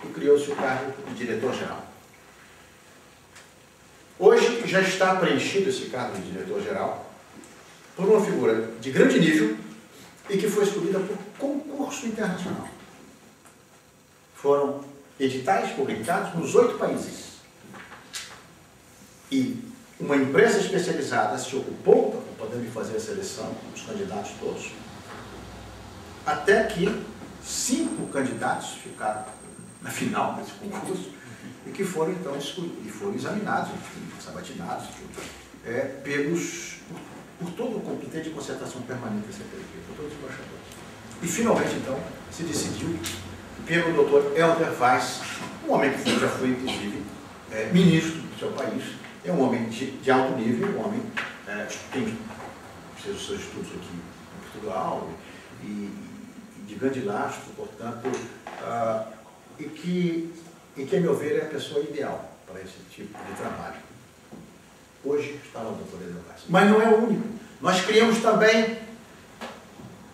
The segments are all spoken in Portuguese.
e criou-se o cargo de diretor-geral. Hoje já está preenchido esse cargo de diretor-geral por uma figura de grande nível e que foi escolhida por concurso internacional. Foram editais publicados nos 8 países. E uma empresa especializada se ocupou, podendo fazer a seleção dos candidatos todos, até que 5 candidatos ficaram na final desse concurso e que foram então escolhidos, e foram examinados, sabatinados, por todo o Comitê de Concertação Permanente da CPLP, por todos os embaixadores. E finalmente então se decidiu pelo doutor Helder Weiss, um homem que já foi inclusive ministro do seu país, é um homem de alto nível, um homem que fez os seus estudos aqui em Portugal e de grande lastro, portanto, e que, a meu ver, é a pessoa ideal para esse tipo de trabalho. Hoje está lá o doutor Helder Weiss. Mas não é o único. Nós criamos também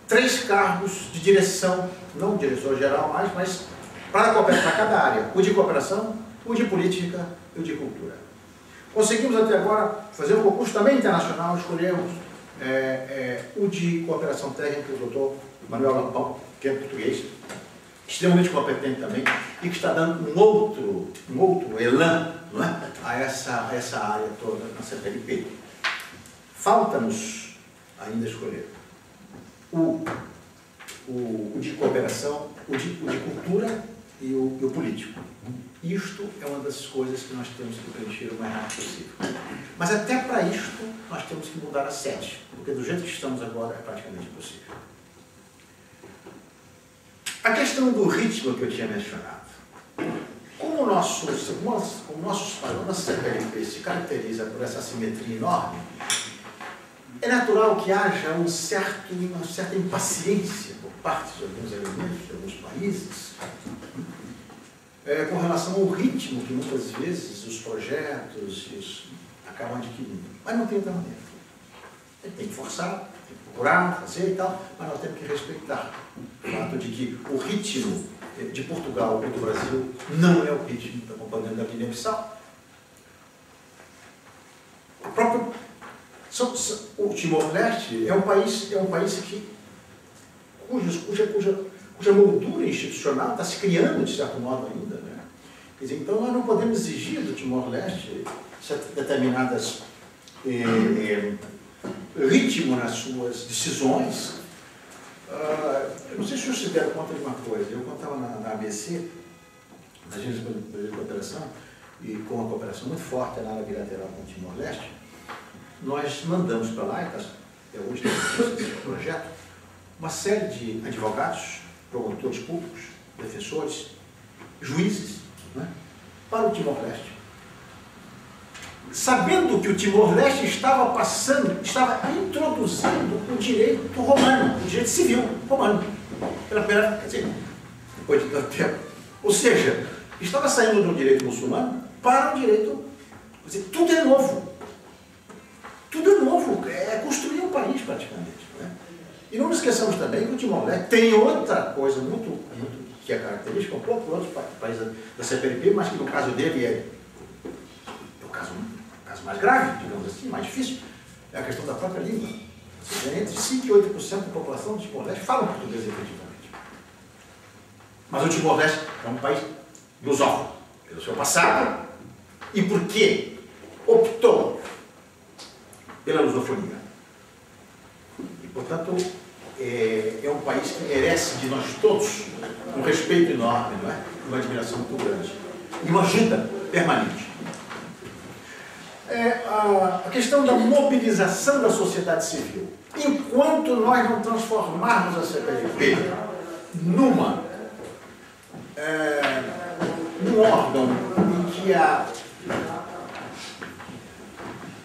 3 cargos de direção, não diretor-geral mais, mas para cada área. O de cooperação, o de política e o de cultura. Conseguimos até agora fazer um concurso também internacional, escolhemos o de cooperação técnica, o doutor Manuel Lampão, que é português, extremamente competente também, e que está dando um outro elan, não é? a essa área toda na CPLP. Falta-nos ainda escolher o de cooperação, o de cultura e o político. Isto é uma das coisas que nós temos que preencher o mais rápido possível. Mas até para isto nós temos que mudar a sede, porque do jeito que estamos agora é praticamente impossível. A questão do ritmo que eu tinha mencionado. Como a nossa CPLP se caracteriza por essa assimetria enorme, é natural que haja uma certa impaciência por parte de alguns elementos, de alguns países, com relação ao ritmo que muitas vezes os projetos acabam adquirindo. Mas não tem outra maneira. Tem que forçar, tem que procurar, fazer e tal, mas nós temos que respeitar o fato de que o ritmo de Portugal e do Brasil não é o ritmo da Companhia da Guiné-Bissau. O Timor-Leste é um país cuja moldura institucional está se criando, de certo modo, ainda. Né? Quer dizer, então, nós não podemos exigir do Timor-Leste determinadas ritmo nas suas decisões. Eu não sei se vocês se deram conta de uma coisa. Eu, quando estava na ABC, na Agência de Cooperação, e com uma cooperação muito forte na área bilateral com o Timor-Leste, nós mandamos para lá, até hoje tem esse projeto, uma série de advogados, promotores públicos, defensores, juízes, né, para o Timor-Leste. Sabendo que o Timor-Leste estava introduzindo o direito romano, o direito civil romano, quer dizer, depois de tanto tempo. Ou seja, estava saindo do direito muçulmano para o direito, quer dizer, tudo é novo. Tudo é novo, é construir um país praticamente. Né? E não nos esqueçamos também que o Timor-Leste tem outra coisa muito que é característica, um pouco de outros países da CPLP, mas que no caso dele é o caso mais grave, digamos assim, mais difícil, é a questão da própria língua. Ou seja, entre 5% e 8% da população do Timor-Leste falam português efetivamente. Mas o Timor-Leste é um país lusófono, pelo seu passado, e por que optou pela lusofonia. E, portanto, é um país que merece de nós todos um respeito enorme, não é? Uma admiração muito grande. E uma ajuda permanente. A questão da mobilização da sociedade civil. Enquanto nós não transformarmos a CPLP num órgão em que há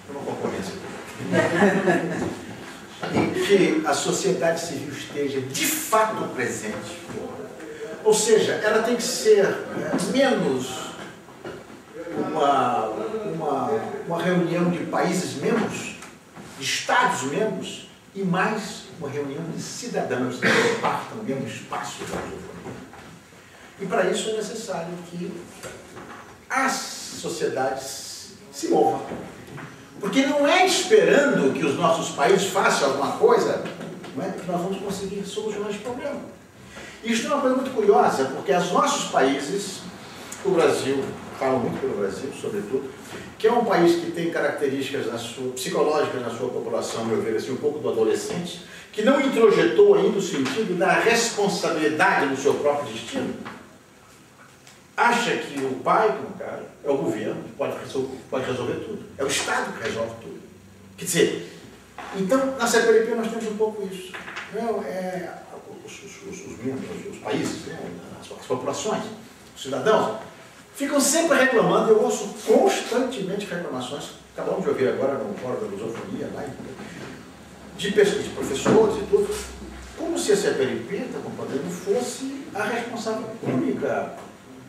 uma concorrência em que a sociedade civil esteja de fato presente, ou seja, ela tem que ser menos uma reunião de países membros, de estados membros, e mais uma reunião de cidadãos que partam do mesmo espaço da lusofonia. E para isso é necessário que as sociedades se movam. Porque não é esperando que os nossos países façam alguma coisa, não é, que nós vamos conseguir solucionar esse problema. Isso é uma coisa muito curiosa, porque os nossos países, o Brasil, falo muito pelo Brasil, sobretudo, que é um país que tem características psicológicas na sua população, meu ver, assim, um pouco do adolescente, que não introjetou ainda o sentido da responsabilidade no seu próprio destino, acha que o pai, no caso, é o governo, que pode resolver tudo. É o Estado que resolve tudo. Quer dizer, então, na CPLP nós temos um pouco isso. Não, os membros, os países, né, as populações, os cidadãos, ficam sempre reclamando. Eu ouço constantemente reclamações, acabamos de ouvir agora no Fórum da Lusofonia, lá, de professores e tudo, como se a CPLP, está compreendendo, fosse a responsável única,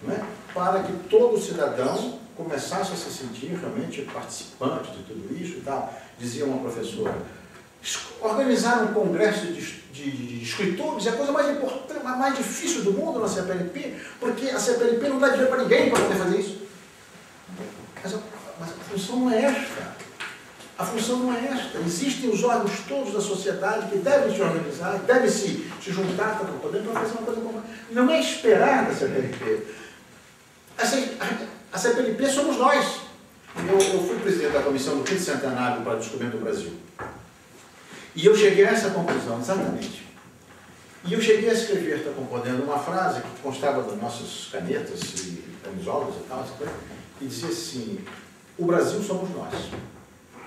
né, para que todo cidadão começasse a se sentir realmente participante de tudo isso e tal. Dizia uma professora, organizar um congresso de escritores é a coisa mais importante, mais difícil do mundo na CPLP, porque a CPLP não dá dinheiro para ninguém para poder fazer isso. Mas a função não é esta. A função não é esta. Existem os órgãos todos da sociedade que devem se organizar, devem se juntar para poder fazer uma coisa comum. Não é esperar da CPLP. A CPLP somos nós. Eu fui presidente da comissão do quinto centenário para o descobrimento do Brasil. E eu cheguei a essa conclusão, exatamente. E eu cheguei a escrever, está compreendendo, uma frase que constava das nossas canetas e camisolas e tal, e dizia assim: o Brasil somos nós.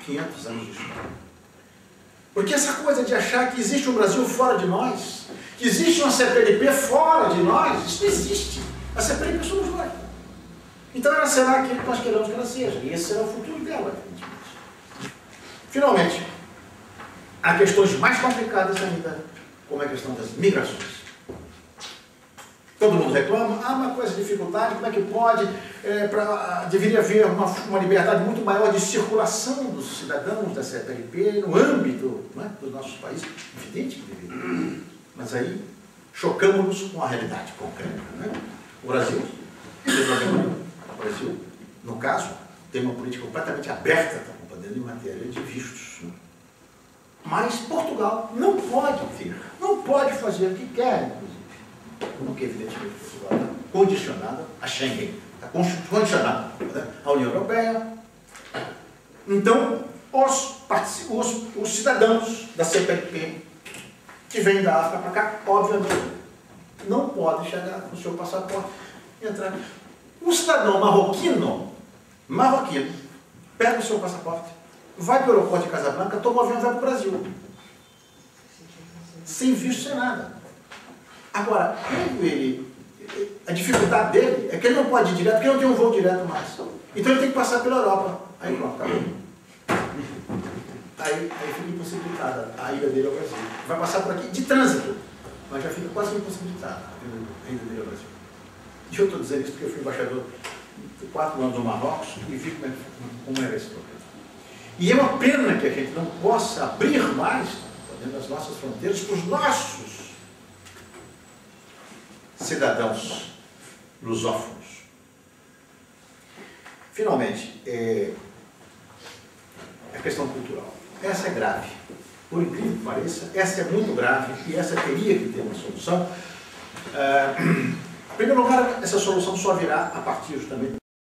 500 anos de história. Porque essa coisa de achar que existe um Brasil fora de nós, que existe uma CPLP fora de nós, isso não existe. A CPLP somos nós. Então ela será aquilo que nós queremos que ela seja, e esse será o futuro dela, evidentemente. Finalmente, há questões mais complicadas ainda, como é a questão das migrações. Todo mundo reclama, uma coisa de dificuldade, como é que pode? Deveria haver uma liberdade muito maior de circulação dos cidadãos da CPLP no âmbito, não é, dos nossos países. Evidente que deveria. Mas aí chocamos-nos com a realidade concreta. Né? O Brasil, no caso, tem uma política completamente aberta, está compreendendo, em matéria de vistos. Né? Mas Portugal não pode vir, não pode fazer o que quer, inclusive. Porque, evidentemente, Portugal está condicionado a Schengen, está condicionado à União Europeia. Então, os cidadãos da CPLP que vêm da África para cá, obviamente, não podem chegar com o seu passaporte e entrar. Um cidadão marroquino, pega o seu passaporte, vai para o aeroporto de Casablanca, toma o avião e vai para o Brasil. Sem visto, sem nada. Agora, a dificuldade dele é que ele não pode ir direto, porque ele não tem um voo direto mais. Então ele tem que passar pela Europa. Aí pronto, acabou. Aí fica impossibilitada a ida dele ao Brasil. Vai passar por aqui de trânsito, mas já fica quase impossibilitada a ida dele ao Brasil. E eu estou dizendo isso porque eu fui embaixador de 4 anos no Marrocos e vi como era esse problema. E é uma pena que a gente não possa abrir mais dentro das nossas fronteiras para os nossos cidadãos lusófonos. Finalmente, a questão cultural. Essa é grave. Por incrível que pareça, essa é muito grave e essa teria que ter uma solução. Em primeiro lugar, essa solução só virá a partir justamente